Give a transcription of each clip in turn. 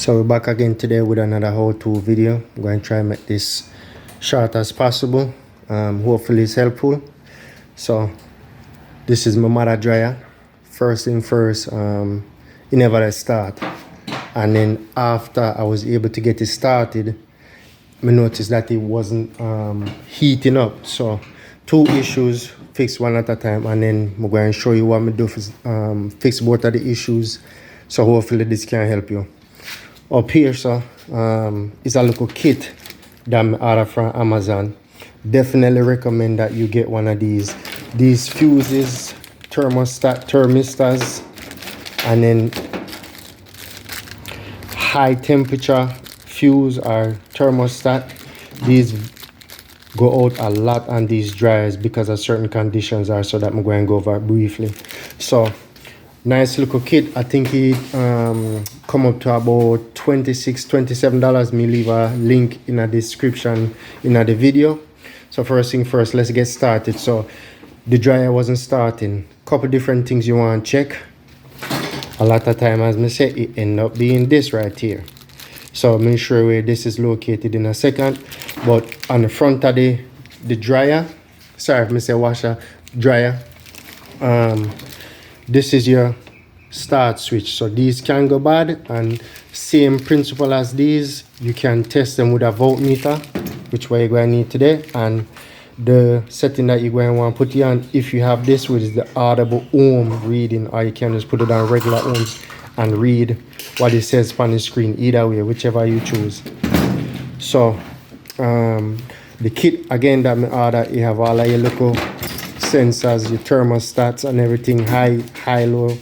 So we're back again today with another how-to video. I'm going to try and make this short as possible. Hopefully it's helpful. So this is my mother dryer. First thing first, it never let start. And then after I was able to get it started, I noticed that it wasn't heating up. So two issues, fix one at a time, and then I'm going to show you what I do for fix both of the issues. So hopefully this can help you. Up here, so is a little kit that I ordered from Amazon. Definitely recommend that you get one of these. These fuses, thermistors, and then high temperature fuse or thermostat. These go out a lot on these dryers because of certain conditions are, so that I'm going to go over briefly. So nice little kit. I think it come up to about $27. Me leave a link in the description in the video. So first thing first, let's get started. So the dryer wasn't starting. Couple different things you want to check. A lot of time, as I say, it end up being this right here. So make sure where this is located in a second. But on the front of the dryer, sorry if I say washer, dryer, this is your start switch. So these can go bad, and same principle as these, you can test them with a voltmeter, which way you're going to need today. And the setting that you're going to want to put it on, if you have this, which is the audible ohm reading, or you can just put it on regular ohms and read what it says on the screen. Either way, whichever you choose. So the kit again that I ordered, you have all of your local sensors, your thermostats and everything, high, low,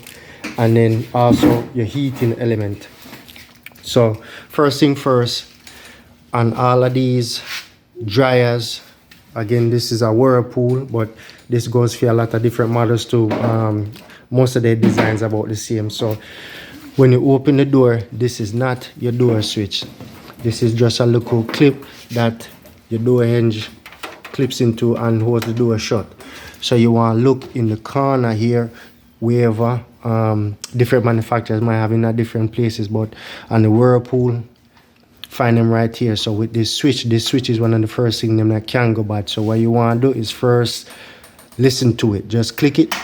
and then also your heating element. So first thing first, on all of these dryers, again, this is a Whirlpool, but this goes for a lot of different models too. Most of their designs are about the same. So when you open the door, this is not your door switch. This is just a little clip that your door hinge clips into and holds the door shut. So you want to look in the corner here, wherever different manufacturers might have in different places, but on the Whirlpool, find them right here. So with this switch is one of the first things that can go bad. So what you want to do is first listen to it. Just click it.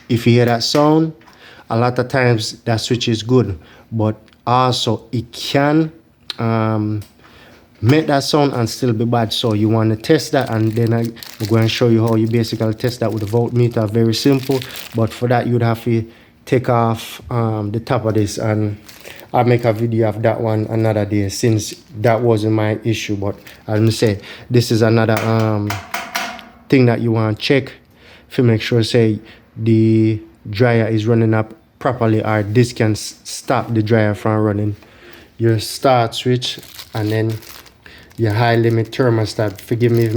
If you hear that sound, a lot of times that switch is good, but also it can make that sound and still be bad. So you want to test that, and then I'm going to show you how you basically test that with a voltmeter. Very simple, but for that you'd have to take off the top of this, and I'll make a video of that one another day, since that wasn't my issue. But as I say, this is another thing that you want to check to make sure, say, the dryer is running up properly, or this can stop the dryer from running. Your start switch, and then your high limit thermostat. Forgive me if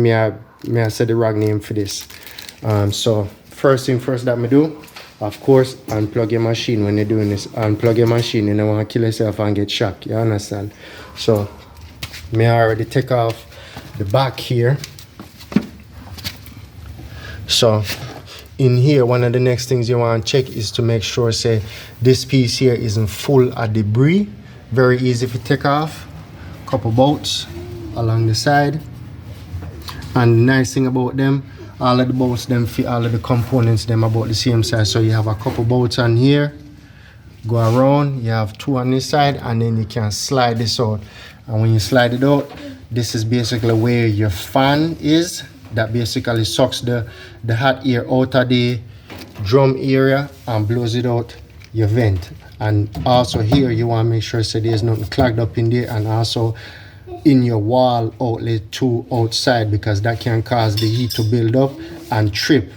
I said the wrong name for this. So first thing first that I do, of course, unplug your machine. When you're doing this, unplug your machine. You don't want to kill yourself and get shocked. You understand? So I already take off the back here. So in here, one of the next things you want to check is to make sure, say, this piece here isn't full of debris. Very easy to take off. Couple bolts along the side. And the nice thing about them, all of the bolts them fit all of the components them about the same size. So you have a couple bolts on here, go around, you have two on this side, and then you can slide this out. And when you slide it out, this is basically where your fan is, that basically sucks the hot air out of the drum area and blows it out your vent. And also here you want to make sure so there's nothing clogged up in there, and also in your wall outlet too outside, because that can cause the heat to build up and trip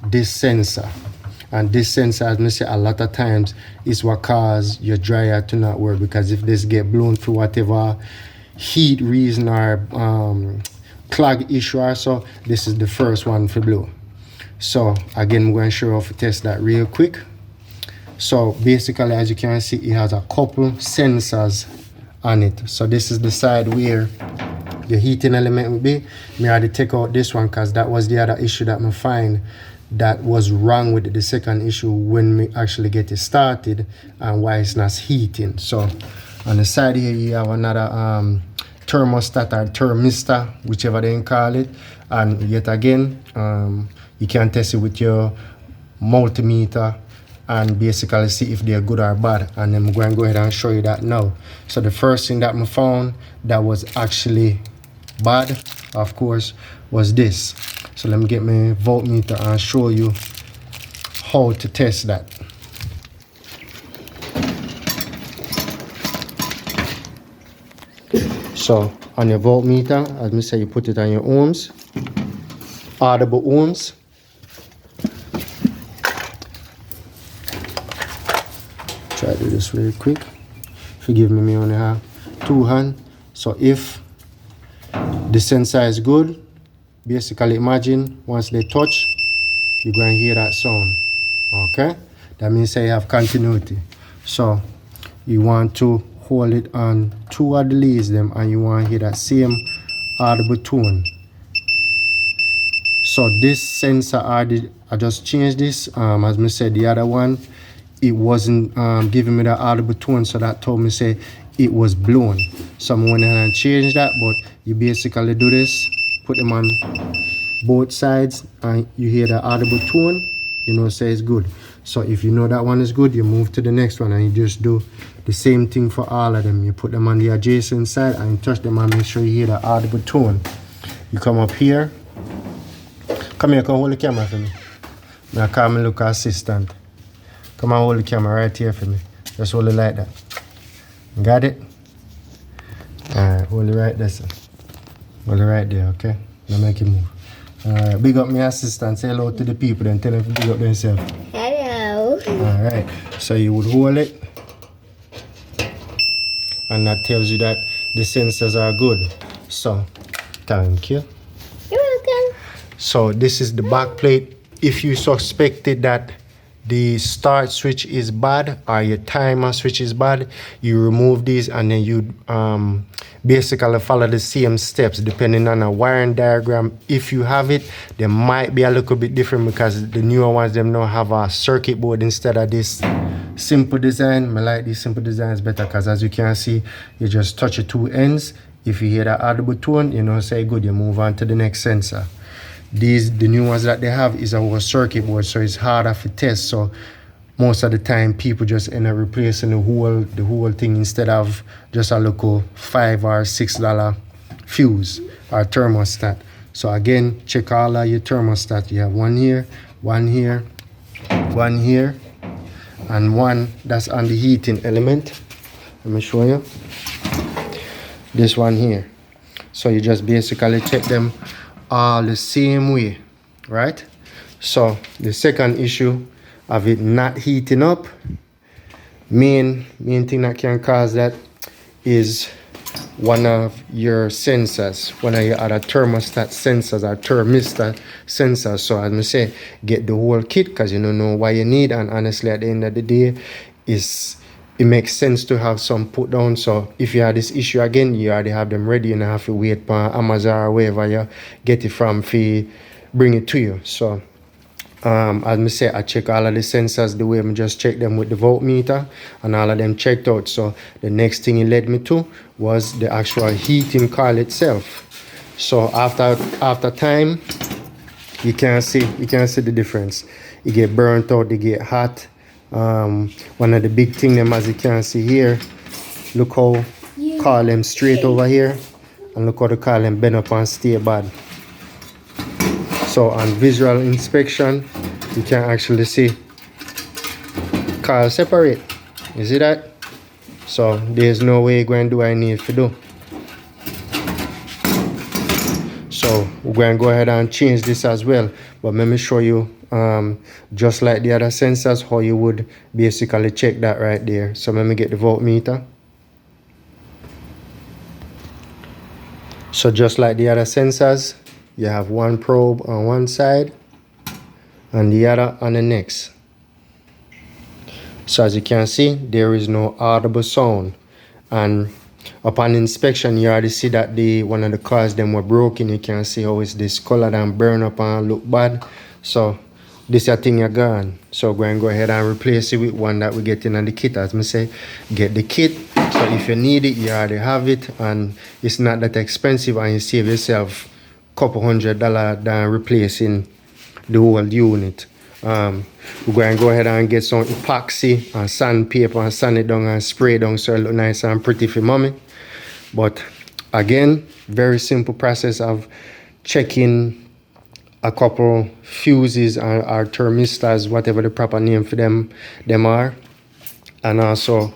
this sensor. And this sensor, as I say, a lot of times is what cause your dryer to not work, because if this get blown through whatever heat reason or clog issue or so, this is the first one for blow. So again, I'm going to show you how to test that real quick. So basically, as you can see, it has a couple sensors on it. So this is the side where the heating element will be. I had to take out this one because that was the other issue that I find that was wrong with the second issue when we actually get it started and why it's not heating. So On the side here you have another thermostat or thermistor, whichever they call it. And yet again, you can test it with your multimeter and basically see if they're good or bad. And I'm going to go ahead and show you that now. So the first thing that I found that was actually bad, of course, was this. So let me get my voltmeter and show you how to test that. So on your voltmeter, as I say, you put it on your ohms, audible ohms. Try to do this really quick. Forgive me, only have two hands. So if the sensor is good, basically imagine once they touch, you're going to hear that sound. Okay? That means you have continuity. So you want to hold it on two of the leads them and you want to hear that same audible tone. So this sensor, I just changed this. As I said, the other one, it wasn't giving me the audible tone, so that told me say it was blown. So I'm going to change that, but you basically do this, put them on both sides and you hear the audible tone, you know, say it's good. So if you know that one is good, you move to the next one and you just do the same thing for all of them. You put them on the adjacent side and you touch them and make sure you hear the audible tone. You come up here. Come here, come hold the camera for me. Now call me look assistant. Come on, hold the camera right here for me. Just hold it like that. Got it? Alright, hold it right there, sir. Hold it right there, okay? Now make it move. Alright, big up my assistant. Say hello to the people and tell them to big up themselves. Hello. Alright, so you would hold it. And that tells you that the sensors are good. So, thank you. You're welcome. So this is the back plate. If you suspected that the start switch is bad or your timer switch is bad, you remove these and then you basically follow the same steps depending on a wiring diagram. If you have it, they might be a little bit different because the newer ones them now have a circuit board instead of this simple design. I like these simple designs better because as you can see, you just touch the two ends. If you hear that audible tone, you know, say good, you move on to the next sensor. The new ones that they have is a circuit board, so it's harder to test. So most of the time people just end up replacing the whole thing instead of just a local $5 or $6 fuse or thermostat. So again, check all of your thermostat. You have one here, one here, one here, and one that's on the heating element. Let me show you. This one here. So you just basically check them all the same way, right? So the second issue of it not heating up, main thing that can cause that is one of your sensors, one of your other thermostat sensors or thermistor sensors. So as I say, get the whole kit because you don't know what you need, and honestly at the end of the day it makes sense to have some put down. So if you have this issue again, you already have them ready and have to wait for Amazon or wherever you get it from to bring it to you. So as I say, I check all of the sensors the way I just check them with the voltmeter and all of them checked out. So the next thing it led me to was the actual heating coil itself. So after time, you can see the difference. It get burnt out, it get hot. One of the big thing them, as you can see here, look how call them straight over here and look how the call them bend up and stay bad. So on visual inspection you can actually see call separate. You see that? So there's no way you're going to do what I need to do. So we're going to go ahead and change this as well, but let me show you just like the other sensors how you would basically check that right there. So let me get the voltmeter. So just like the other sensors, you have one probe on one side and the other on the next. So as you can see, there is no audible sound, and upon inspection you already see that one of the coils them were broken. You can see how it's discolored and burn up and look bad. So this a thing you're gone. So we're going to go ahead and replace it with one that we get in the kit. As I say, get the kit So if you need it, you already have it, and it's not that expensive, and you save yourself couple $100 than replacing the whole unit. We're going to go ahead and get some epoxy and sandpaper and sand it down and spray it down so it look nice and pretty for mommy. But again, very simple process of checking a couple fuses or thermistors, whatever the proper name for them are, and also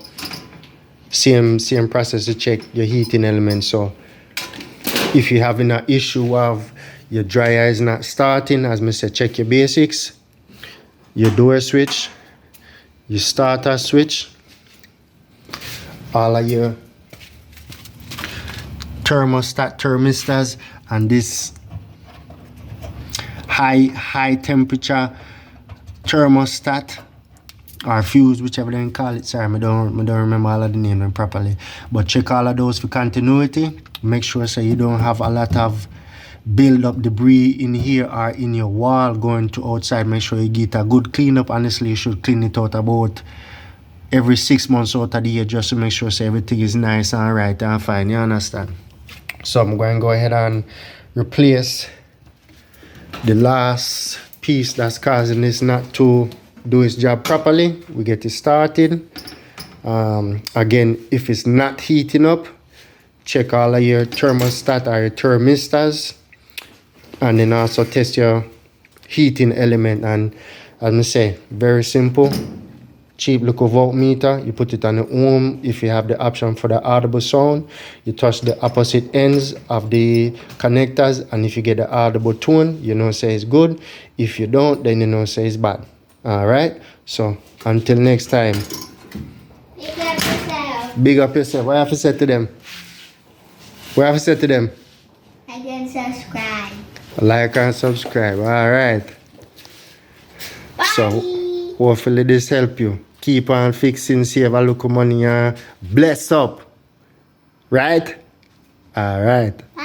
same process to check your heating element. So if you're having an issue of your dryer is not starting, as I said, check your basics, your door switch, your starter switch, all of your thermistors, and this high temperature thermostat or fuse, whichever they call it. Sorry, I don't remember all of the name properly. But check all of those for continuity. Make sure so you don't have a lot of build up debris in here or in your wall going to outside. Make sure you get a good cleanup. Honestly, you should clean it out about every 6 months out of the year, just to make sure so everything is nice and right and fine. You understand? So I'm going to go ahead and replace the last piece that's causing this not to do its job properly. We get it started. Again, if it's not heating up, check all of your thermostat or your thermistors, and then also test your heating element. And as I say, very simple, cheap little voltmeter. You put it on the ohm. If you have the option for the audible sound, you touch the opposite ends of the connectors, and if you get the audible tone, you know say it's good. If you don't, then you know say it's bad. All right, so until next time, Big up yourself. big up yourself. What you have to say to them? What you have to say to them? Like and subscribe. Like and subscribe. All right. Bye. So hopefully this help you. Keep on fixing, save a little money, and bless up. Right? All right. Bye.